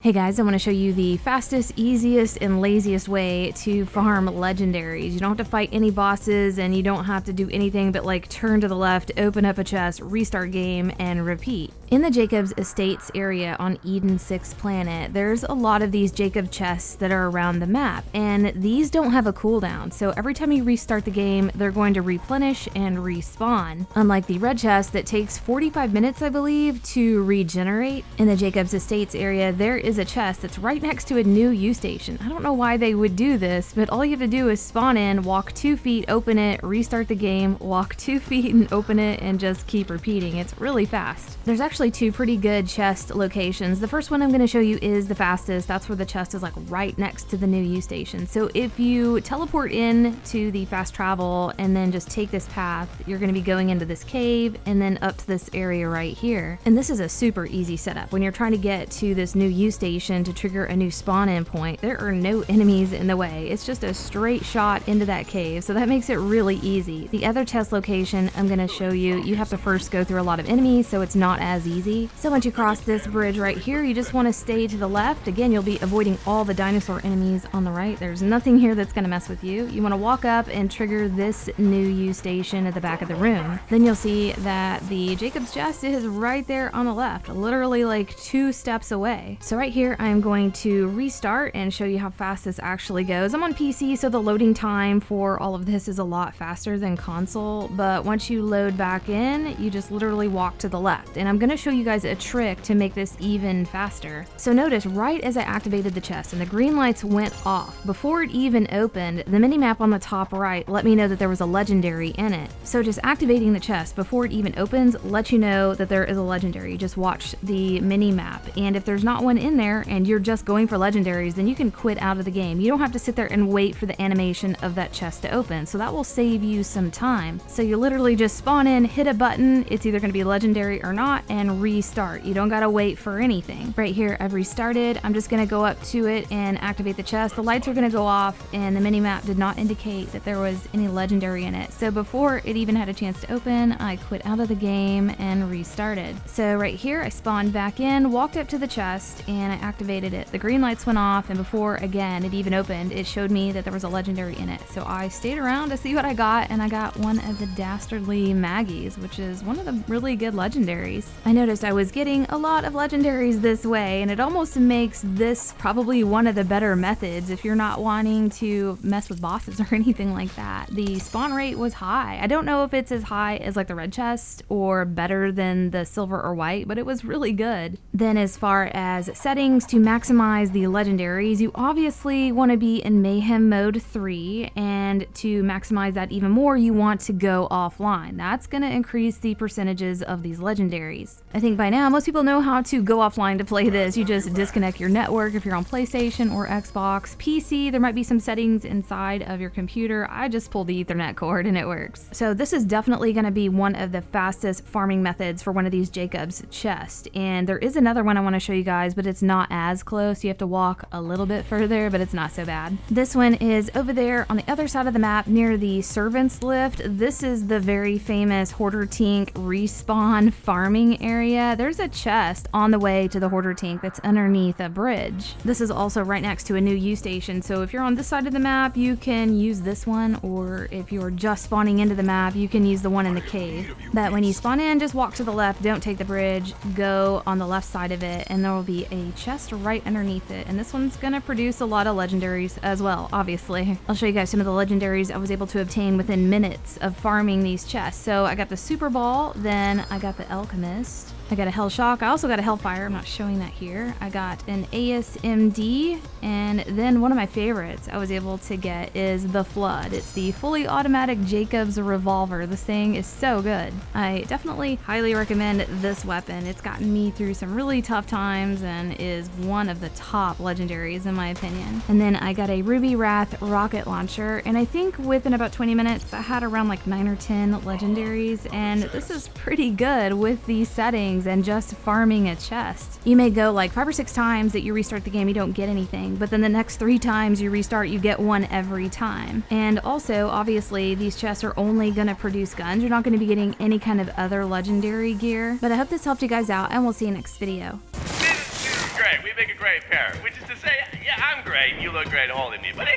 Hey guys, I want to show you the fastest, easiest, and laziest way to farm legendaries. You don't have to fight any bosses and you don't have to do anything but like turn to the left, open up a chest, restart game, and repeat. In the Jacob's Estates area on Eden 6 planet, there's a lot of these Jacob chests that are around the map, and these don't have a cooldown, so every time you restart the game, they're going to replenish and respawn. Unlike the red chest that takes 45 minutes, I believe, to regenerate. In the Jacob's Estates area, there is a chest that's right next to a new U-station. I don't know why they would do this, but all you have to do is spawn in, walk 2 feet, open it, restart the game, walk 2 feet and open it, and just keep repeating. It's really fast. There's actually 2 pretty good chest locations. The first one I'm going to show you is the fastest. That's where the chest is like right next to the new U-station. So if you teleport in to the fast travel and then just take this path, you're going to be going into this cave and then up to this area right here. And this is a super easy setup. When you're trying to get to this new U-station to trigger a new spawn-in point, there are no enemies in the way. It's just a straight shot into that cave, so that makes it really easy. The other test location I'm going to show you, you have to first go through a lot of enemies, so it's not as easy. So once you cross this bridge right here, you just want to stay to the left. Again, you'll be avoiding all the dinosaur enemies on the right. There's nothing here that's going to mess with you. You want to walk up and trigger this new U-station at the back of the room. Then you'll see that the Jacob's chest is right there on the left, literally like 2 steps away. So right here, I'm going to restart and show you how fast this actually goes. I'm on PC, so the loading time for all of this is a lot faster than console, but once you load back in, you just literally walk to the left. And I'm going to show you guys a trick to make this even faster. So notice right as I activated the chest and the green lights went off, before it even opened, the minimap on the top right let me know that there was a legendary in it. So just activating the chest before it even opens lets you know that there is a legendary. Just watch the minimap, and if there's not one in there and you're just going for legendaries, then you can quit out of the game. You don't have to sit there and wait for the animation of that chest to open, so that will save you some time. So you literally just spawn in, hit a button, it's either going to be legendary or not, and restart. You don't gotta wait for anything. Right here, I've restarted. I'm just gonna go up to it and activate the chest. The lights are gonna go off, and the minimap did not indicate that there was any legendary in it. So before it even had a chance to open, I quit out of the game and restarted. So right here, I spawned back in, walked up to the chest, and I activated it. The green lights went off, and before, again, it even opened, it showed me that there was a legendary in it. So I stayed around to see what I got, and I got one of the Dastardly Maggies, which is one of the really good legendaries. I noticed I was getting a lot of legendaries this way, and it almost makes this probably one of the better methods if you're not wanting to mess with bosses or anything like that. The spawn rate was high. I don't know if it's as high as like the red chest or better than the silver or white, but it was really good. Then as far as settings to maximize the legendaries, you obviously want to be in Mayhem mode 3, and to maximize that even more, you want to go offline. That's going to increase the percentages of these legendaries. I think by now most people know how to go offline to play this. You just disconnect your network if you're on PlayStation or Xbox. PC, there might be some settings inside of your computer. I just pulled the Ethernet cord and it works. So this is definitely going to be one of the fastest farming methods for one of these Jacob's chests. And there is another one I want to show you guys, but it's not as close. You have to walk a little bit further, but it's not so bad. This one is over there on the other side of the map near the servants lift. This is the very famous Hoarder Tank respawn farming area. There's a chest on the way to the Hoarder Tank that's underneath a bridge. This is also right next to a new U-station, so if you're on this side of the map, you can use this one, or if you're just spawning into the map, you can use the one in the cave. But when you spawn in, just walk to the left, don't take the bridge, go on the left side of it, and there will be a chest right underneath it, and this one's gonna produce a lot of legendaries as well, obviously. I'll show you guys some of the legendaries I was able to obtain within minutes of farming these chests. So I got the Super Ball, then I got the Alchemist, I got a Hell Shock, I also got a Hellfire, I'm not showing that here. I got an ASMD, and then one of my favorites I was able to get is the Flood. It's the fully automatic Jacob's revolver. This thing is so good. I definitely highly recommend this weapon. It's gotten me through some really tough times and is one of the top legendaries in my opinion. And then I got a Ruby Wrath rocket launcher, and I think within about 20 minutes I had around like 9 or 10 legendaries, and this is pretty good with these settings and just farming a chest. You may go like 5 or 6 times that you restart the game, you don't get anything, but then the next 3 times you restart, you get one every time. And also, obviously, these chests are only gonna produce guns. You're not gonna be getting any kind of other legendary gear. But I hope this helped you guys out, and we'll see you next video. Great. make a great pair. Which is to say, yeah, I'm great, you look great holding me, but